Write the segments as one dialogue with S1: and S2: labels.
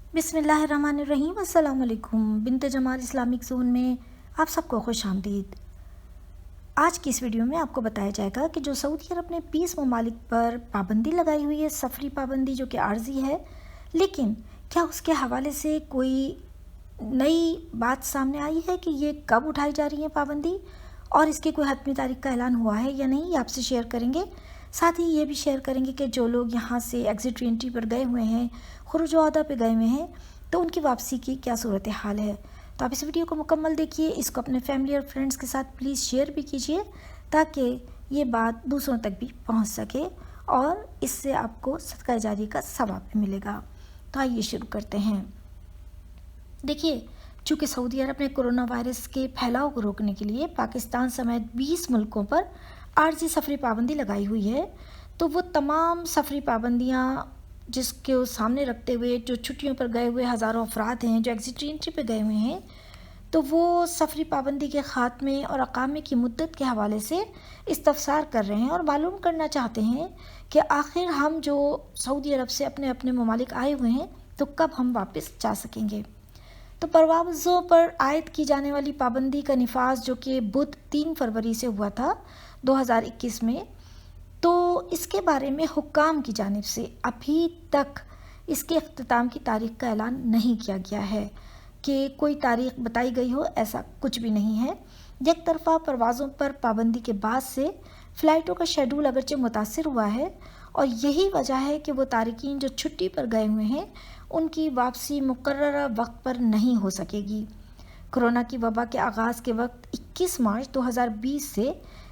S1: बिस्मिल्लाहिर्रहमानिर्रहीम। अस्सलाम वालेकुम। बिनते जमाल इस्लामिक ज़ोन में आप सबको खुश आमदीद। आज की इस वीडियो में आपको बताया जाएगा कि जो सऊदी अरब ने 20 ममालिक पर पाबंदी लगाई हुई है, सफरी पाबंदी जो कि आर्जी है, लेकिन क्या उसके हवाले से कोई नई बात सामने आई है कि ये कब उठाई जा रही है पाबंदी और इसकी कोई हतमी तारीख का ऐलान हुआ है या नहीं, ये आपसे शेयर करेंगे। साथ ही ये भी शेयर करेंगे कि जो लोग यहाँ से एग्ज़िट एंट्री पर गए हुए हैं, खुरूज अहदा पे गए हुए हैं, तो उनकी वापसी की क्या सूरत हाल है। तो आप इस वीडियो को मुकम्मल देखिए, इसको अपने फैमिली और फ्रेंड्स के साथ प्लीज़ शेयर भी कीजिए ताकि ये बात दूसरों तक भी पहुँच सके और इससे आपको सदका जारी का सवाब भी मिलेगा। तो आइए शुरू करते हैं। देखिए, चूँकि सऊदी अरब ने कोरोना वायरस के फैलाव को रोकने के लिए पाकिस्तान समेत 20 मुल्कों पर आर्जी सफरी पाबंदी लगाई हुई है, तो वो तमाम सफरी पाबंदियाँ जिसके सामने रखते हुए जो छुट्टियों पर गए हुए हज़ारों अफराद हैं जो एग्ज़िट एंट्री पे गए हुए हैं, तो वो सफरी पाबंदी के ख़ात्मे और अकामे की मुद्दत के हवाले से इस्तफसार कर रहे हैं और मालूम करना चाहते हैं कि आखिर हम जो सऊदी अरब से अपने अपने ममालिक आए हुए हैं तो कब हम वापस जा सकेंगे। तो परवाज़ों पर आयद की जाने वाली पाबंदी का निफाज जो कि बुध 3 फरवरी से हुआ था 2021 में, तो इसके बारे में हुक्काम की जानिब से अभी तक इसके अख्तिताम की तारीख़ का ऐलान नहीं किया गया है कि कोई तारीख़ बताई गई हो, ऐसा कुछ भी नहीं है। एक तरफ़ा परवाज़ों पर पाबंदी के बाद से फ़्लाइटों का शेड्यूल अगरचे मुतासिर हुआ है और यही वजह है कि वो तारिकीन जो छुट्टी पर गए हुए हैं उनकी वापसी मुकर्ररा वक्त पर नहीं हो सकेगी। कोरोना की वबा के आगाज़ के वक्त 21 मार्च 2020 से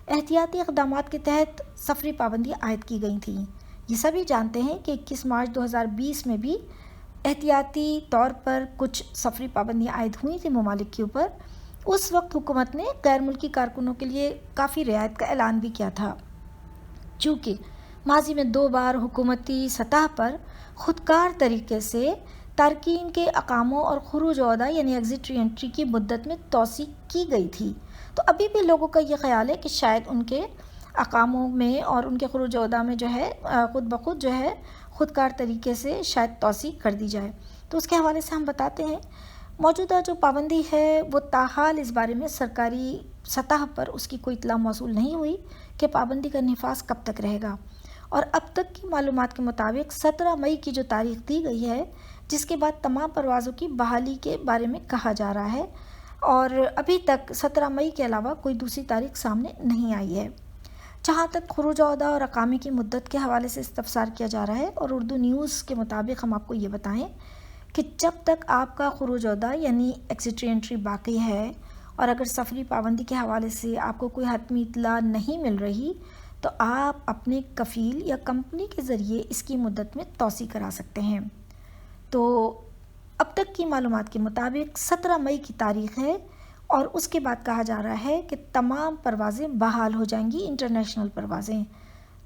S1: एहतियाती इक़दामात के तहत सफरी पाबंदी आयद की गई थी। ये सभी जानते हैं कि 21 मार्च 2020 में भी एहतियाती तौर पर कुछ सफरी पाबंदियाँ आयद हुई थी ममालिक के ऊपर। उस वक्त हुकूमत ने गैर मुल्की कारकुनों के लिए काफ़ी रियायत का ऐलान भी किया था। चूँकि माजी में 2 बार हुकूमती सतह पर खुदकार तरीके से तारकीन के अकामों और खुरूज अहदा यानी एग्ज़िट एंट्री की मुद्दत में तोसी की गई थी, तो अभी भी लोगों का ये ख्याल है कि शायद उनके अकामों में और उनके खुरूज अहदा में जो है खुद ब खुद जो है खुदकार तरीके से शायद तोसी कर दी जाए। तो उसके हवाले से हम बताते हैं, मौजूदा जो पाबंदी है वो ताहाल इस बारे में सरकारी सतह पर उसकी कोई इत्तला मौसूल नहीं हुई कि पाबंदी का निफाज कब तक रहेगा। और अब तक की मालूमात के मुताबिक 17 मई की जो तारीख़ दी गई है, जिसके बाद तमाम परवाज़ों की बहाली के बारे में कहा जा रहा है और अभी तक 17 मई के अलावा कोई दूसरी तारीख़ सामने नहीं आई है। जहाँ तक खुरूज अहदा और अकामे की मुद्दत के हवाले से इस्तफसार किया जा रहा है और उर्दू न्यूज़ के मुताबिक हम आपको ये बताएं कि जब तक आपका खुरूज अहदा यानी एग्ज़िट एंट्री बाकी है और अगर सफरी पाबंदी के हवाले से आपको कोई हतमी इत्तला नहीं मिल रही, तो आप अपने कफ़ील या कंपनी के ज़रिए इसकी मुद्दत में तोसी करा सकते हैं। तो अब तक की मालूमात के मुताबिक 17 मई की तारीख़ है और उसके बाद कहा जा रहा है कि तमाम परवाज़ें बहाल हो जाएंगी, इंटरनेशनल परवाज़ें।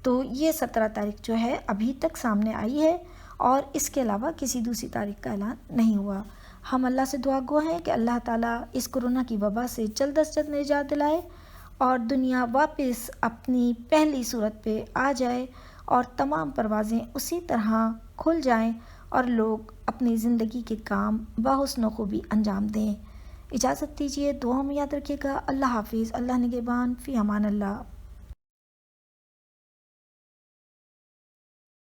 S1: तो ये 17 तारीख़ जो है अभी तक सामने आई है और इसके अलावा किसी दूसरी तारीख़ का ऐलान नहीं हुआ। हम अल्लाह से दुआ गो हैं कि अल्लाह ताला इस कोरोना की वबा से जल्द अज जल्द निजात दिलाए और दुनिया वापस अपनी पहली सूरत पे आ जाए और तमाम परवाज़ें उसी तरह खुल जाएं और लोग अपनी ज़िंदगी के काम बहुस्न खूबी अंजाम दें। इजाज़त दीजिए, दुआ में याद रखिएगा। अल्लाह हाफिज़, अल्लाह निगहबान, फ़ी अमान अल्लाह।